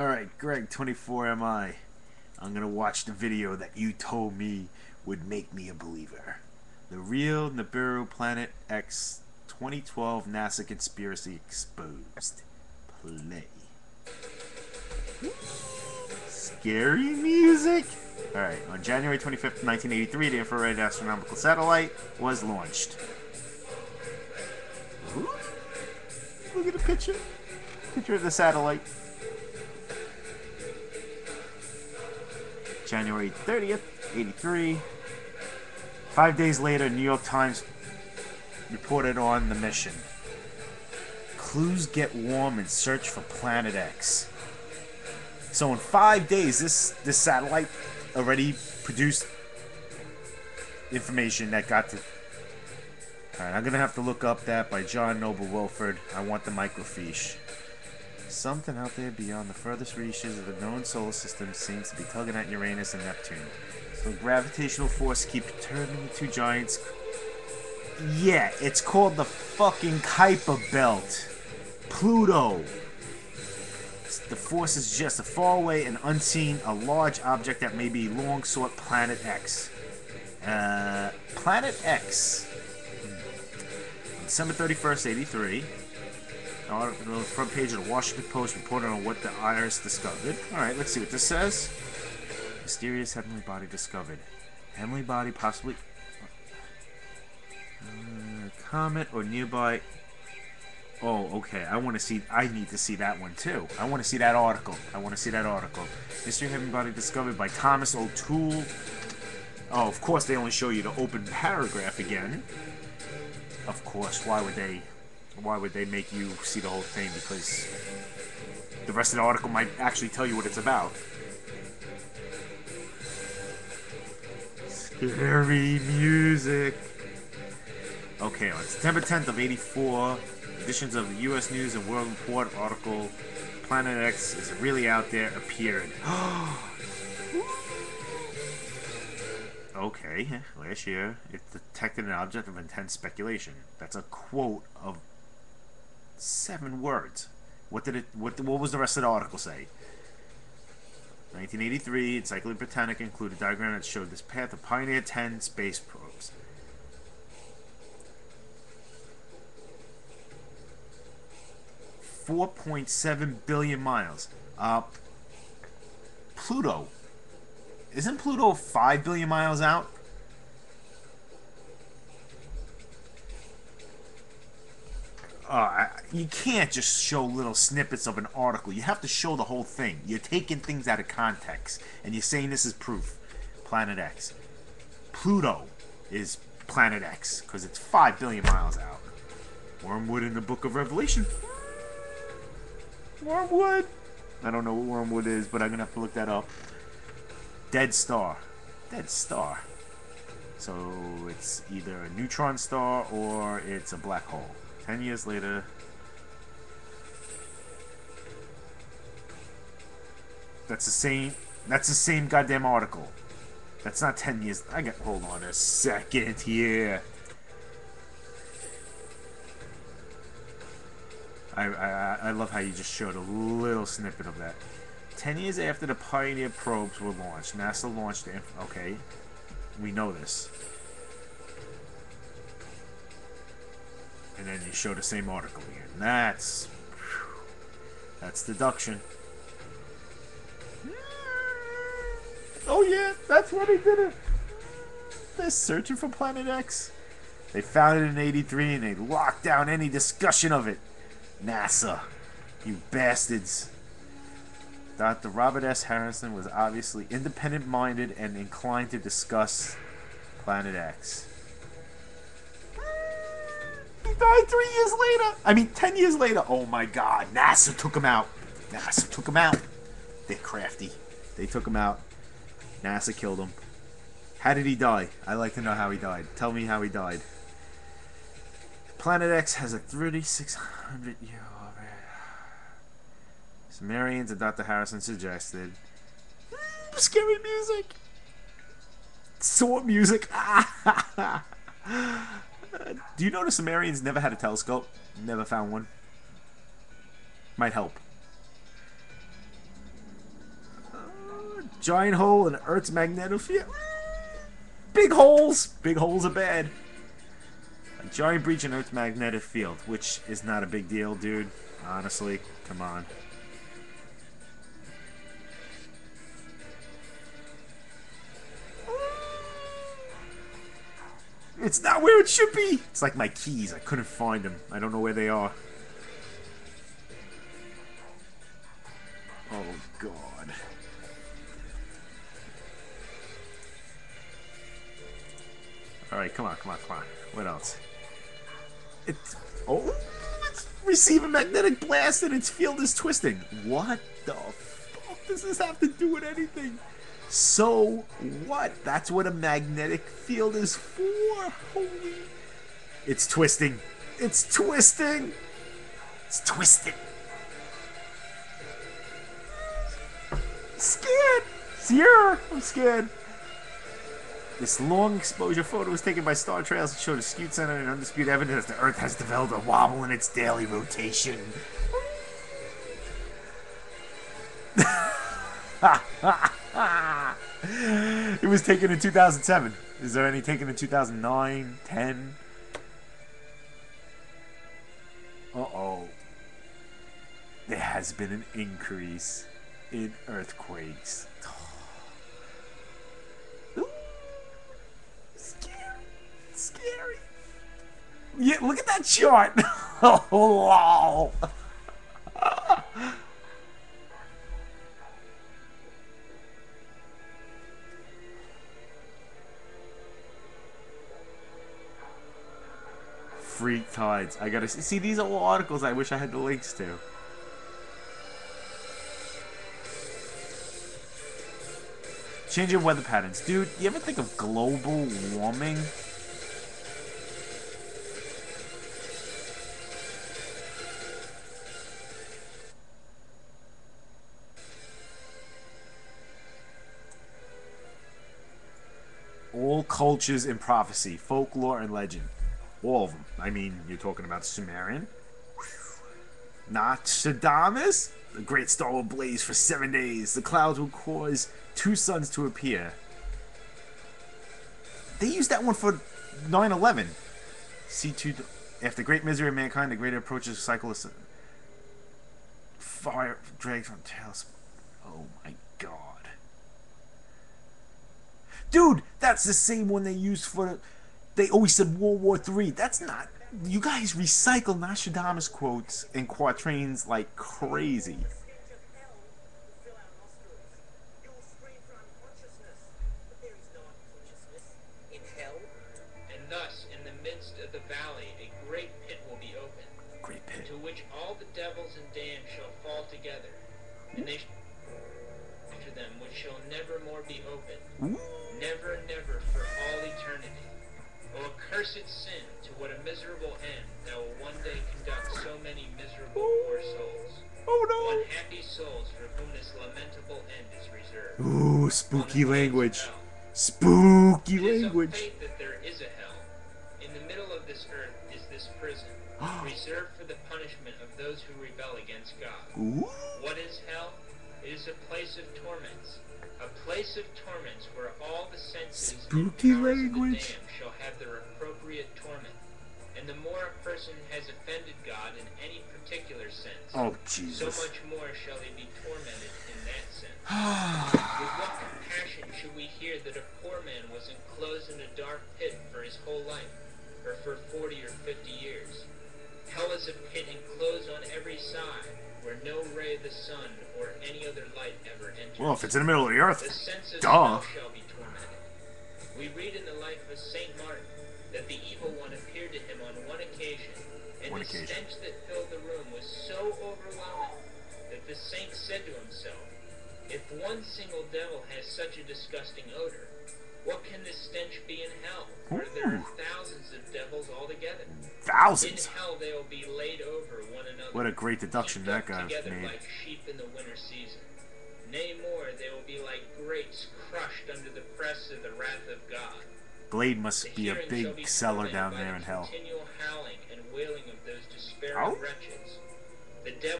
Alright, Greg, 24 am I. I'm gonna watch the video that you told me would make me a believer. The real Nibiru Planet X 2012 NASA Conspiracy Exposed. Play. Scary music? Alright, on January 25th, 1983, the infrared astronomical satellite was launched. Ooh. Look at the picture. Picture of the satellite. January 30th, 83. 5 days later, New York Times reported on the mission. Clues get warm in search for Planet X. So in 5 days, this satellite already produced information that got to... Alright, I'm going to have to look up that by John Noble Wilford. I want the microfiche. Something out there beyond the furthest reaches of the known solar system seems to be tugging at Uranus and Neptune. So gravitational force keeps turning the two giants. Yeah, it's called the fucking Kuiper Belt. Pluto. The force is just a far away and unseen, a large object that may be long sought Planet X. Planet X. On December 31st, 83. On the front page of the Washington Post reported on what the IRS discovered. Alright, let's see what this says. Mysterious heavenly body discovered. Heavenly body possibly... comet or nearby... Oh, okay. I need to see that one too. I want to see that article. Mystery heavenly body discovered by Thomas O'Toole. Oh, of course they only show you the open paragraph again. Of course, why would they make you see the whole thing? Because the rest of the article might actually tell you what it's about. Scary music. Okay, on September 10th of 84, editions of the U.S. News and World Report article, Planet X is really out there, appeared. Okay, last year, it detected an object of intense speculation. That's a quote of 7 words. What was the rest of the article say? 1983, Encyclopedia Britannica included a diagram that showed this path of Pioneer 10 space probes. $4.7 billion miles. Pluto. Isn't Pluto 5 billion miles out? You can't just show little snippets of an article. You have to show the whole thing. You're taking things out of context, and you're saying this is proof. Planet X. Pluto is Planet X, because it's 5 billion miles out. Wormwood in the Book of Revelation. Wormwood? I don't know what wormwood is, but I'm going to have to look that up. Dead star. Dead star. So it's either a neutron star or it's a black hole. 10 years later. That's the same goddamn article. That's not 10 years. Hold on a second here. I love how you just showed a little snippet of that. 10 years after the Pioneer probes were launched, NASA launched the... Okay, we know this. And then you show the same article again. That's deduction. Oh yeah, that's why they did it. They're searching for Planet X. They found it in 83 and they locked down any discussion of it. NASA, you bastards. Dr. Robert S. Harrison was obviously independent-minded and inclined to discuss Planet X. He died 3 years later. 10 years later. Oh my God, NASA took him out. They're crafty. They took him out. NASA killed him. How did he die? I'd like to know how he died. Tell me how he died. Planet X has a 3,600-year orbit. Sumerians and Dr. Harrison suggested. Scary music. Sword music. Do you know the Sumerians never had a telescope? Never found one. Might help. Giant hole in Earth's magnetic field. Big holes. Big holes are bad. A giant breach in Earth's magnetic field, which is not a big deal, dude. Honestly, come on. It's not where it should be. It's like my keys. I couldn't find them. I don't know where they are. Oh, God. Alright, come on, come on, come on. What else? It's... Oh! It's receiving magnetic blast and its field is twisting. What the fuck does this have to do with anything? So what? That's what a magnetic field is for. Holy... It's twisting. It's twisting. It's twisting. Scared. Sierra, I'm scared. This long exposure photo was taken by Star Trails and showed a skewed center and undisputed evidence that the Earth has developed a wobble in its daily rotation. It was taken in 2007. Is there any taken in 2009, 10? Uh-oh. There has been an increase in earthquakes. Ooh. Scary. Scary. Yeah, look at that chart. Oh, wow. Freak tides. I gotta see. These are all articles I wish I had the links to. Changing weather patterns. Dude, you ever think of global warming? All cultures in prophecy, folklore, and legend. All of them. I mean, you're talking about Sumerian. Nostradamus? The great star will blaze for 7 days. The clouds will cause 2 suns to appear. They used that one for 9/11. C2. After great misery of mankind, the greater approaches a cycle of fire drags from tails. Oh my god. Dude, that's the same one they used for... They always said World War III. That's not... You guys recycle Nostradamus quotes and quatrains like crazy. In hell, and thus in the midst of the valley a great pit will be opened, Great pit. into which all the devils and damned shall fall together, and they shall after them which shall never more be opened, never, never for all eternity. O accursed sin, to what a miserable end thou will one day conduct so many miserable poor souls. Oh no! Unhappy souls for whom this lamentable end is reserved. Ooh, spooky language. Hell. Spooky It is of language. faith that there is a hell. In the middle of this earth is this prison, reserved for the punishment of those who rebel against God. Ooh. What is hell? It is a place of torments. A place of torments where all the senses Spooky and powers of the language. damned shall have their appropriate torment. And the more a person has offended God in any particular sense, Oh, so Jesus. much more shall he be tormented in that sense. With what compassion should we hear that a poor man was enclosed in a dark pit for his whole life, or for 40 or 50 years? Hell is a pit enclosed on every side, where no ray of the sun or any other light ever enters. Well, if it's in the middle of the earth, The sense of duh. smell shall be tormented. We read in the life of Saint Martin that the evil one appeared to him on one occasion, and the stench that filled the room was so overwhelming that the saint said to himself, if one single devil has such a disgusting odor, what can this stench be in hell, where there are thousands of devils altogether? Thousands. In hell they will be laid over one another. What a great deduction that guy together made. like sheep in the winter season. Nay more, they will be like grapes crushed under the press of the wrath of God. Blade must The be a hearing shall big be seller tormented down by there the in hell. continual howling and wailing of those despairing Oh. wretches. The devil